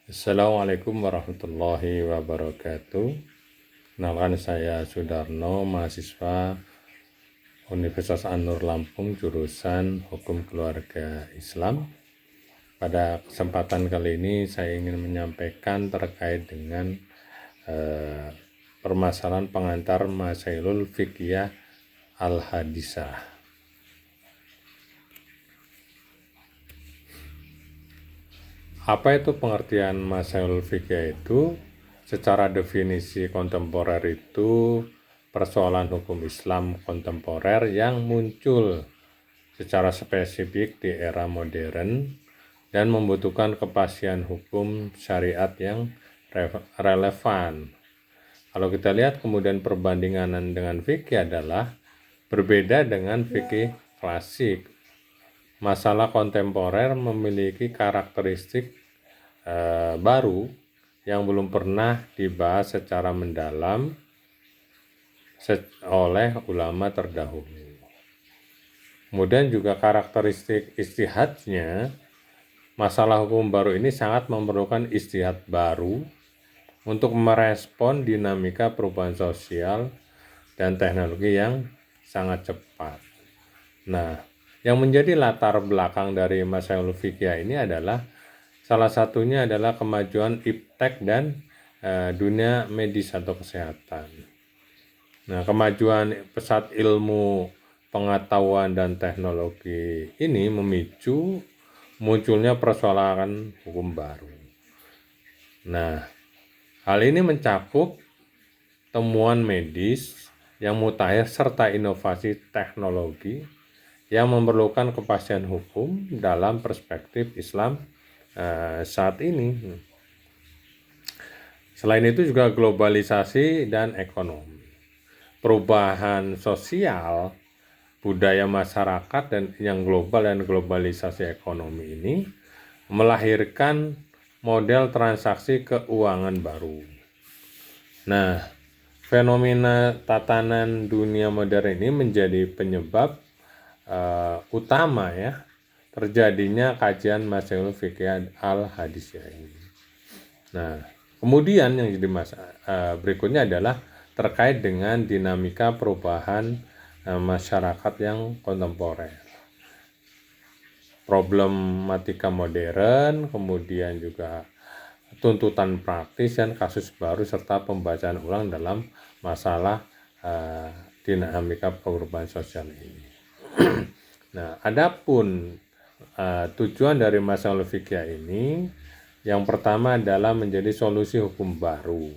Assalamualaikum warahmatullahi wabarakatuh. Kenalkan, saya Sudarno, mahasiswa Universitas An-Nur Lampung, jurusan Hukum Keluarga Islam. Pada kesempatan kali ini saya ingin menyampaikan terkait dengan permasalahan pengantar Masailul Fiqhiyah Al-Hadisah. Apa itu pengertian Masailul Fiqhiyah itu? Secara definisi kontemporer itu persoalan hukum Islam kontemporer yang muncul secara spesifik di era modern dan membutuhkan kepastian hukum syariat yang relevan. Kalau kita lihat kemudian perbandingan dengan fikih adalah berbeda dengan fikih klasik. Masalah kontemporer memiliki karakteristik baru yang belum pernah dibahas secara mendalam oleh ulama terdahulu. Kemudian juga karakteristik ijtihadnya, masalah hukum baru ini sangat memerlukan ijtihad baru untuk merespon dinamika perubahan sosial dan teknologi yang sangat cepat. Nah, yang menjadi latar belakang dari Masailul Fiqhiyah ini adalah salah satunya adalah kemajuan iptek dan dunia medis atau kesehatan. Nah, kemajuan pesat ilmu, pengetahuan, dan teknologi ini memicu munculnya persoalan hukum baru. Nah, hal ini mencakup temuan medis yang mutakhir serta inovasi teknologi yang memerlukan kepastian hukum dalam perspektif Islam saat ini. Selain itu juga globalisasi dan ekonomi, perubahan sosial, budaya masyarakat dan yang global dan globalisasi ekonomi ini melahirkan model transaksi keuangan baru. Nah, fenomena tatanan dunia modern ini menjadi penyebab utama ya terjadinya kajian Masailul Fiqhiyah Al-Hadisah ini. Nah, kemudian yang jadi berikutnya adalah terkait dengan dinamika perubahan masyarakat yang kontemporer. Problematika modern, kemudian juga tuntutan praktis dan kasus baru serta pembacaan ulang dalam masalah dinamika perubahan sosial ini. Nah, adapun tujuan dari Masailul Fiqhiyah ini yang pertama adalah menjadi solusi hukum baru.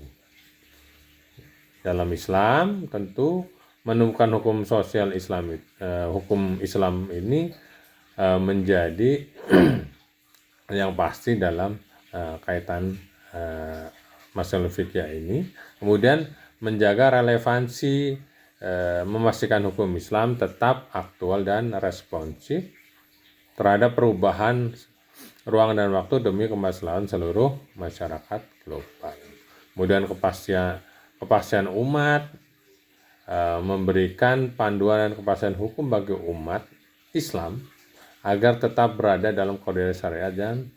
Dalam Islam tentu menemukan hukum sosial Islam, hukum Islam ini menjadi yang pasti dalam kaitan Masailul Fiqhiyah ini. Kemudian menjaga relevansi, memastikan hukum Islam tetap aktual dan responsif terhadap perubahan ruang dan waktu demi kemaslahatan seluruh masyarakat global. Kemudian kepastian umat, memberikan panduan dan kepastian hukum bagi umat Islam agar tetap berada dalam koridor syariat dan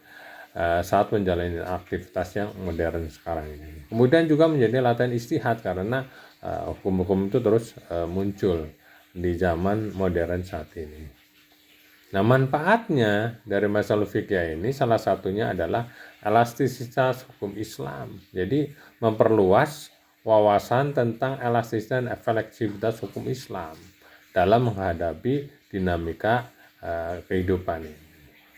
saat menjalani aktivitas yang modern sekarang ini. Kemudian juga menjadi latihan ijtihad karena hukum-hukum itu terus muncul di zaman modern saat ini. Nah, manfaatnya dari Masailul Fiqhiyah ini salah satunya adalah elastisitas hukum Islam. Jadi memperluas wawasan tentang elastisitas dan fleksibilitas hukum Islam dalam menghadapi dinamika kehidupan ini.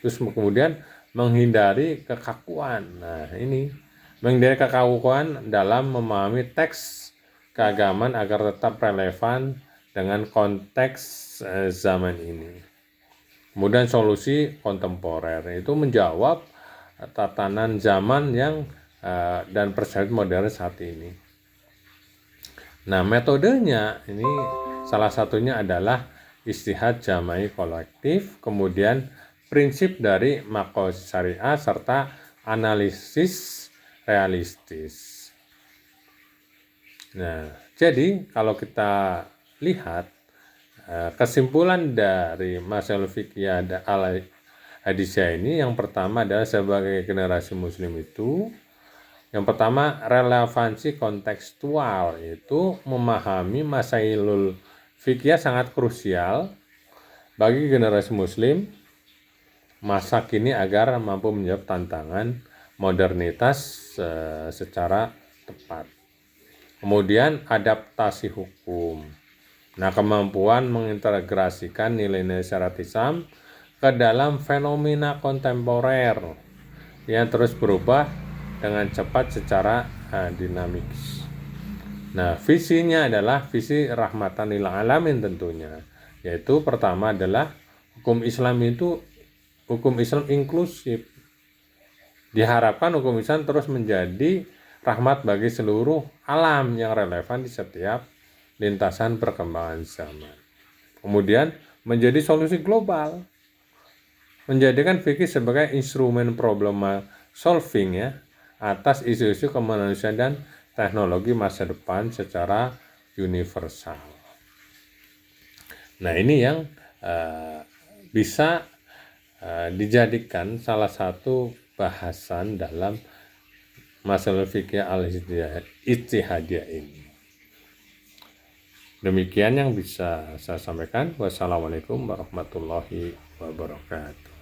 Terus kemudian menghindari kekakuan. Nah, ini menghindari kekakuan dalam memahami teks keagamaan agar tetap relevan dengan konteks zaman ini. Kemudian solusi kontemporer itu menjawab tatanan zaman yang dan perspektif modern saat ini. Nah, metodenya ini salah satunya adalah ijtihad jama'i kolektif, kemudian prinsip dari maqasid syariah serta analisis realistis. Nah, jadi kalau kita lihat kesimpulan dari Masailul Fiqhiyah hadisiyah ini yang pertama adalah sebagai generasi muslim itu, yang pertama relevansi kontekstual, yaitu memahami masailul fikih sangat krusial bagi generasi muslim masa kini agar mampu menjawab tantangan modernitas secara tepat. Kemudian adaptasi hukum. Nah, kemampuan mengintegrasikan nilai-nilai syariat Islam ke dalam fenomena kontemporer yang terus berubah dengan cepat secara dinamis. Nah, visinya adalah visi rahmatan lil alamin tentunya, yaitu pertama adalah hukum Islam inklusif. Diharapkan hukum Islam terus menjadi rahmat bagi seluruh alam yang relevan di setiap lintasan perkembangan zaman. Kemudian menjadi solusi global, menjadikan fikih sebagai instrumen problem solving ya atas isu-isu kemanusiaan dan teknologi masa depan secara universal. Nah, ini yang bisa dijadikan salah satu bahasan dalam masalah fikih al-ijtihadiyah ini. Demikian yang bisa saya sampaikan. Wassalamualaikum warahmatullahi wabarakatuh.